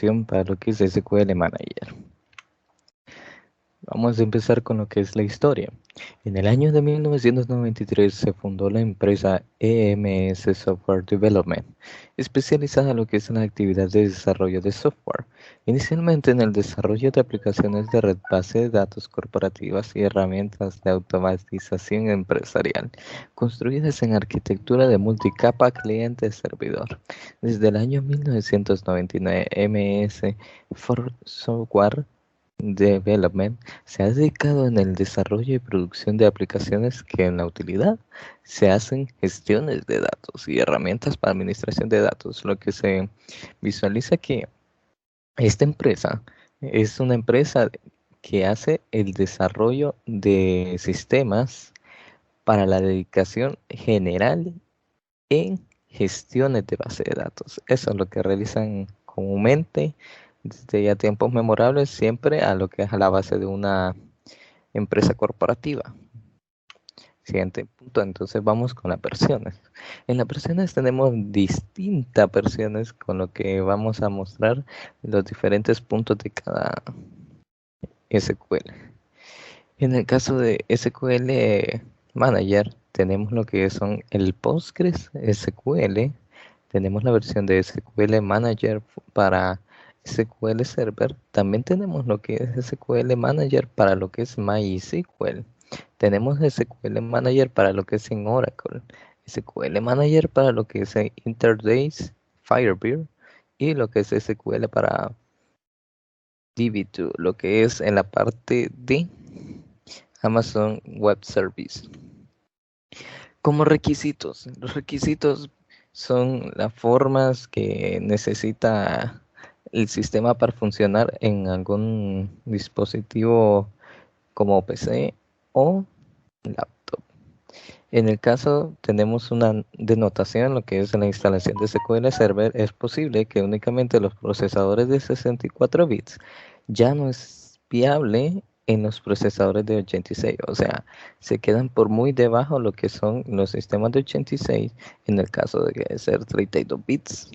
introducción para lo que es SQL Manager. Vamos a empezar con lo que es la historia. En el año de 1993 se fundó la empresa EMS Software Development, especializada en lo que es la actividad de desarrollo de software, inicialmente en el desarrollo de aplicaciones de red, base de datos corporativas y herramientas de automatización empresarial, construidas en arquitectura de multicapa cliente-servidor. Desde el año 1999, MS for Software Development se ha dedicado en el desarrollo y producción de aplicaciones que en la utilidad se hacen gestiones de datos y herramientas para administración de datos, lo que se visualiza que esta empresa es una empresa que hace el desarrollo de sistemas para la dedicación general en gestiones de base de datos. Eso es lo que realizan comúnmente desde ya tiempos memorables, siempre a lo que es a la base de una empresa corporativa. Siguiente punto, entonces vamos con las versiones. En las versiones tenemos distintas versiones con lo que vamos a mostrar los diferentes puntos de cada SQL. En el caso de SQL Manager, tenemos lo que son el Postgres SQL, tenemos la versión de SQL Manager para SQL Server, también tenemos lo que es SQL Manager para lo que es MySQL, tenemos SQL Manager para lo que es en Oracle, SQL Manager para lo que es en Interdays, Firebird y lo que es SQL para DB2, lo que es en la parte de Amazon Web Service. Como requisitos, los requisitos son las formas que necesita el sistema para funcionar en algún dispositivo como PC o laptop. En el caso tenemos una denotación, lo que es la instalación de SQL Server, es posible que únicamente los procesadores de 64 bits ya no es viable en los procesadores de 86, o sea, se quedan por muy debajo lo que son los sistemas de 86 en el caso de ser 32 bits.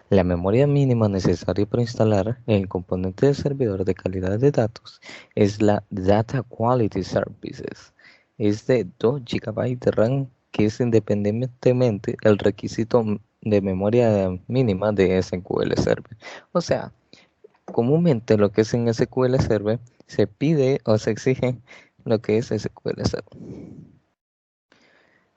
La memoria mínima necesaria para instalar el componente de servidor de calidad de datos es la Data Quality Services. Es de 2 GB de RAM, que es independientemente el requisito de memoria mínima de SQL Server. O sea, comúnmente lo que es en SQL Server se pide o se exige lo que es SQL Server.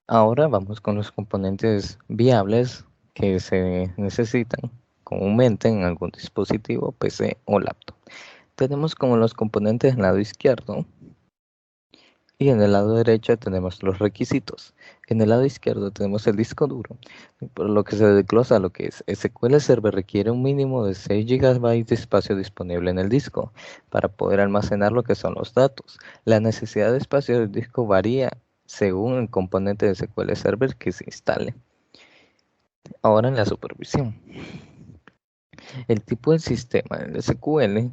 Ahora vamos con los componentes viables que se necesitan comúnmente en algún dispositivo, PC o laptop. Tenemos como los componentes en el lado izquierdo y en el lado derecho tenemos los requisitos. En el lado izquierdo tenemos el disco duro, por lo que se desglosa lo que es SQL Server requiere un mínimo de 6 GB de espacio disponible en el disco para poder almacenar lo que son los datos. La necesidad de espacio del disco varía según el componente de SQL Server que se instale. Ahora en la supervisión. El tipo de sistema del SQL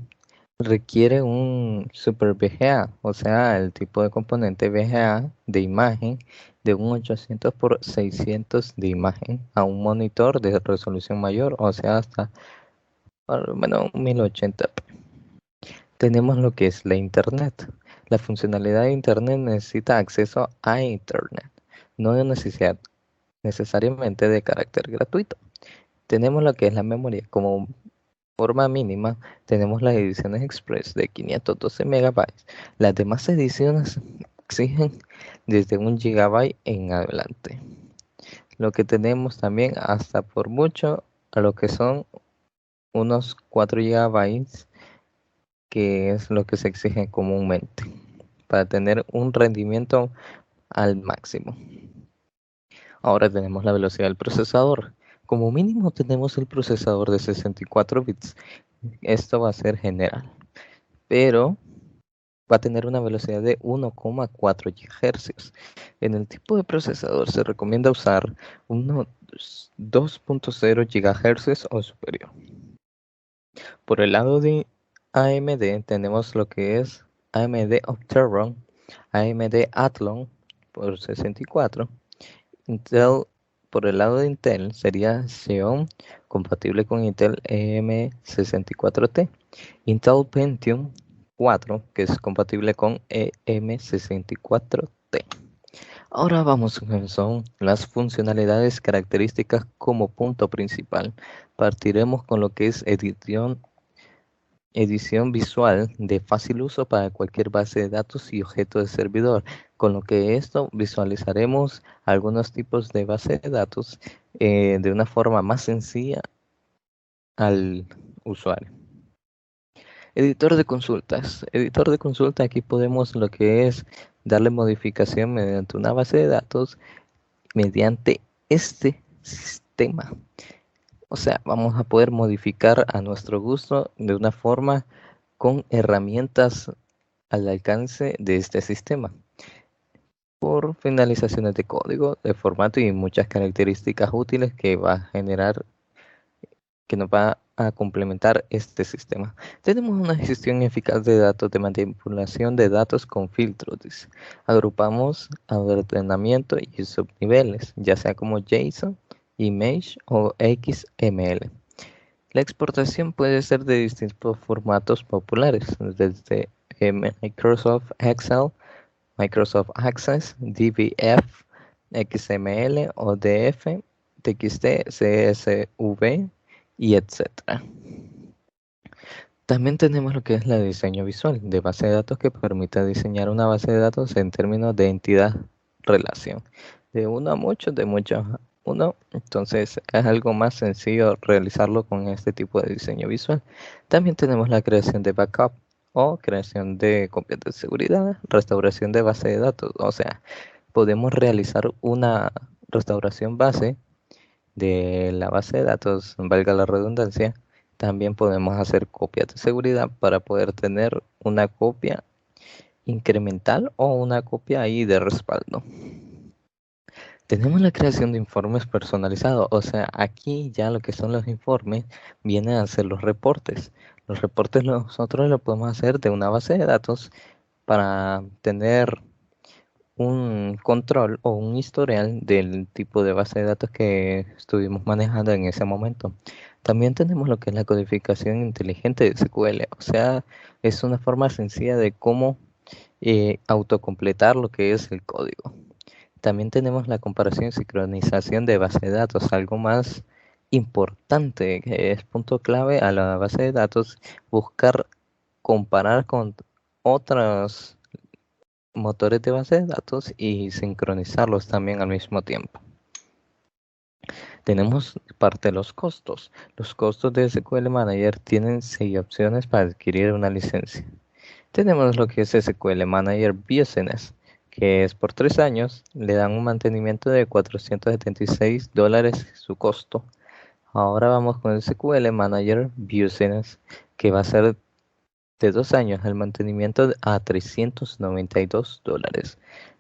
requiere un super VGA, o sea, el tipo de componente VGA de imagen de un 800 por 600 de imagen a un monitor de resolución mayor, o sea, hasta por lo menos 1080p. Tenemos lo que es la Internet. La funcionalidad de Internet necesita acceso a Internet, no de necesidad necesariamente de carácter gratuito. Tenemos lo que es la memoria como forma mínima, tenemos las ediciones Express de 512 megabytes. Las demás ediciones exigen desde 1 gigabyte en adelante. Lo que tenemos también hasta por mucho a lo que son unos 4 gigabytes, que es lo que se exige comúnmente para tener un rendimiento al máximo. Ahora tenemos la velocidad del procesador. Como mínimo tenemos el procesador de 64 bits. Esto va a ser general, pero va a tener una velocidad de 1,4 GHz. En el tipo de procesador se recomienda usar unos 2.0 GHz o superior. Por el lado de AMD tenemos lo que es AMD Opteron, AMD Athlon por 64, Intel por el lado de Intel sería Xeon, compatible con Intel EM64T, Intel Pentium 4, que es compatible con EM64T. Ahora vamos con son las funcionalidades características como punto principal. Partiremos con lo que es edición visual de fácil uso para cualquier base de datos y objeto de servidor, con lo que esto visualizaremos algunos tipos de base de datos de una forma más sencilla al usuario. Editor de consultas. Editor de consulta, aquí podemos lo que es darle modificación mediante una base de datos mediante este sistema. O sea, vamos a poder modificar a nuestro gusto de una forma con herramientas al alcance de este sistema. Por finalizaciones de código, de formato y muchas características útiles que va a generar, que nos va a complementar este sistema. Tenemos una gestión eficaz de datos de manipulación de datos con filtros. Dice. Agrupamos ordenamiento y subniveles, ya sea como JSON, Image o XML. La exportación puede ser de distintos formatos populares, desde Microsoft Excel, Microsoft Access, DVF, XML, ODF, TXT, CSV y etc. También tenemos lo que es el diseño visual de base de datos que permite diseñar una base de datos en términos de entidad-relación. De uno a muchos, de muchos a uno. Entonces es algo más sencillo realizarlo con este tipo de diseño visual. También tenemos la creación de backup o creación de copias de seguridad, restauración de base de datos. O sea, podemos realizar una restauración base de la base de datos, valga la redundancia. También podemos hacer copias de seguridad para poder tener una copia incremental o una copia ahí de respaldo. Tenemos la creación de informes personalizados, o sea, aquí ya lo que son los informes vienen a ser los reportes. Los reportes nosotros lo podemos hacer de una base de datos para tener un control o un historial del tipo de base de datos que estuvimos manejando en ese momento. También tenemos lo que es la codificación inteligente de SQL, o sea, es una forma sencilla de cómo autocompletar lo que es el código. También tenemos la comparación y sincronización de base de datos, algo más importante, que es punto clave a la base de datos, buscar comparar con otros motores de base de datos y sincronizarlos también al mismo tiempo. Tenemos parte de los costos. Los costos de SQL Manager tienen 6 opciones para adquirir una licencia. Tenemos lo que es SQL Manager Business, que es por 3 años, le dan un mantenimiento de $476 su costo. Ahora vamos con el SQL Manager Business, que va a ser de 2 años el mantenimiento a $392.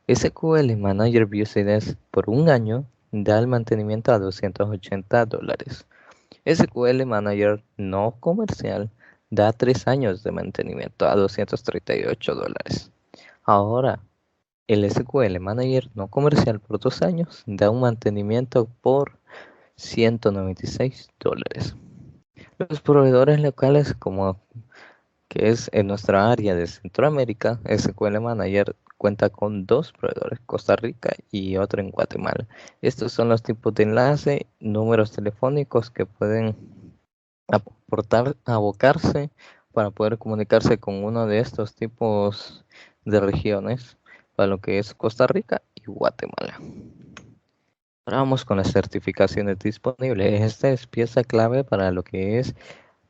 SQL Manager Business por 1 año da el mantenimiento a $280. SQL Manager no comercial da 3 años de mantenimiento a $238. Ahora, el SQL Manager no comercial por 2 años da un mantenimiento por $196. Los proveedores locales, como que es en nuestra área de Centroamérica, SQL Manager cuenta con 2 proveedores, Costa Rica y otro en Guatemala. Estos son los tipos de enlace, números telefónicos que pueden abocarse para poder comunicarse con uno de estos tipos de regiones, para lo que es Costa Rica y Guatemala. Ahora vamos con las certificaciones disponibles. Esta es pieza clave para lo que es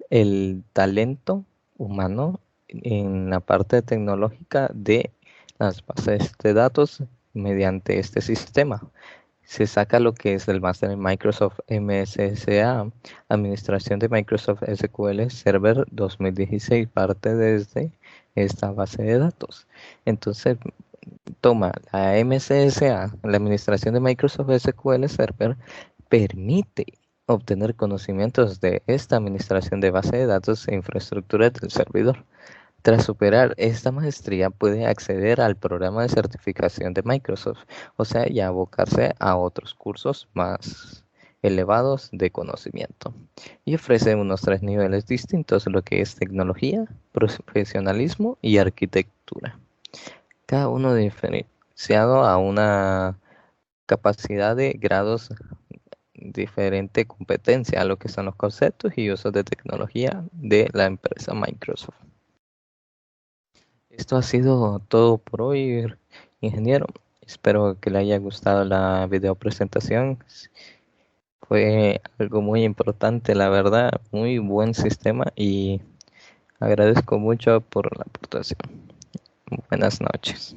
el talento humano en la parte tecnológica de las bases de datos mediante este sistema. Se saca lo que es el máster en Microsoft MSSA, Administración de Microsoft SQL Server 2016, parte desde esta base de datos. Entonces, toma la MSSA, la Administración de Microsoft SQL Server, permite obtener conocimientos de esta administración de base de datos e infraestructura del servidor. Tras superar esta maestría, puede acceder al programa de certificación de Microsoft, o sea, ya abocarse a otros cursos más elevados de conocimiento. Y ofrece unos 3 niveles distintos, lo que es tecnología, profesionalismo y arquitectura. Cada uno diferenciado a una capacidad de grados diferente competencia a lo que son los conceptos y usos de tecnología de la empresa Microsoft. Esto ha sido todo por hoy, ingeniero. Espero que le haya gustado la video presentación. Fue algo muy importante, la verdad, muy buen sistema y agradezco mucho por la aportación. Buenas noches.